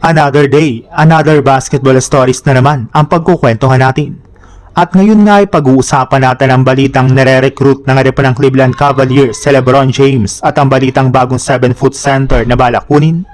Another day, another basketball stories na naman ang pagkukwentuhan natin. At ngayon nga ay pag-uusapan natin ang balitang nire-recruit ng pa ng Cleveland Cavaliers si LeBron James at ang balitang bagong 7-foot center na balak kunin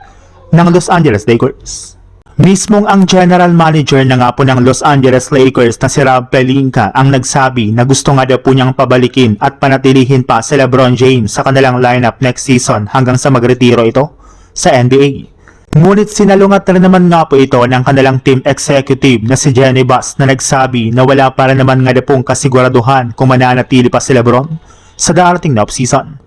ng Los Angeles Lakers. Mismong ang general manager na nga po ng Los Angeles Lakers na si Rob Pelinka ang nagsabi na gusto nga daw po niyang pabalikin at panatilihin pa si LeBron James sa kanilang lineup next season hanggang sa magretiro ito sa NBA. Ngunit sinalungat na naman nga po ito ng kanilang team executive na si Jenny Bass na nagsabi na wala para naman nga pong kasiguraduhan kung mananatili pa si LeBron sa darating na off-season.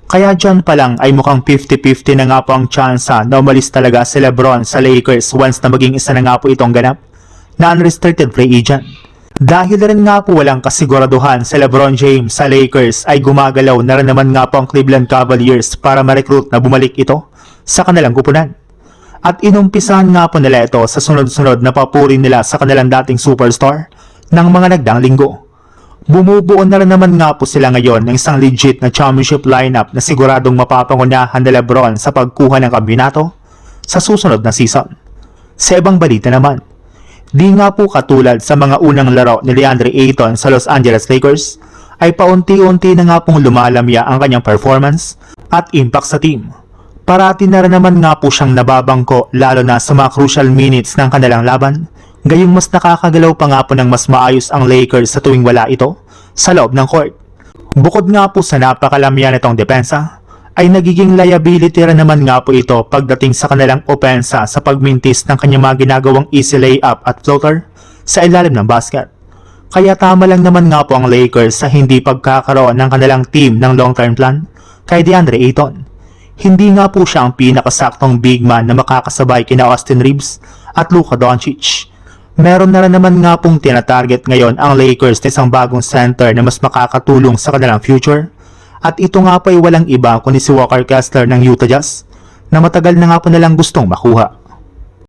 Kaya dyan pa lang ay mukhang 50-50 na nga po ang tsansa na umalis talaga si LeBron sa Lakers once na maging isa na nga po itong ganap na unrestricted free agent. Dahil rin nga po walang kasiguraduhan si LeBron James sa Lakers ay gumagalaw na rin naman nga po ang Cleveland Cavaliers para ma-recruit na bumalik ito sa kanilang kupunan. At inumpisahan nga po nila ito sa sunod-sunod na papuri nila sa kanilang dating superstar ng mga nagdaang linggo. Bumubuo na rin naman nga po sila ngayon ng isang legit na championship lineup na siguradong mapapangunahan ni LeBron sa pagkuha ng kampeonato sa susunod na season. Sa ibang balita naman, di nga po katulad sa mga unang laro ni DeAndre Ayton sa Los Angeles Lakers, ay paunti-unti na nga pong lumalamya ang kanyang performance at impact sa team. Parati na rin naman nga po siyang nababangko lalo na sa mga crucial minutes ng kanilang laban. Gayong mas nakakagalaw pa nga po ng mas maayos ang Lakers sa tuwing wala ito sa loob ng court. Bukod nga po sa napakalamya nitong depensa, ay nagiging liability rin naman nga po ito pagdating sa kanilang opensa sa pagmintis ng kanyang mga ginagawang easy layup at floater sa ilalim ng basket. Kaya tama lang naman nga po ang Lakers sa hindi pagkakaroon ng kanilang team ng long-term plan kay DeAndre Ayton. Hindi nga po siya ang pinakasaktong big man na makakasabay kina Austin Reeves at Luka Doncic. Meron na rin naman nga pong tinatarget ngayon ang Lakers na isang bagong center na mas makakatulong sa kanilang future. At ito nga po ay walang iba kundi si Walker Kessler ng Utah Jazz na matagal na nga po nilang gustong makuha.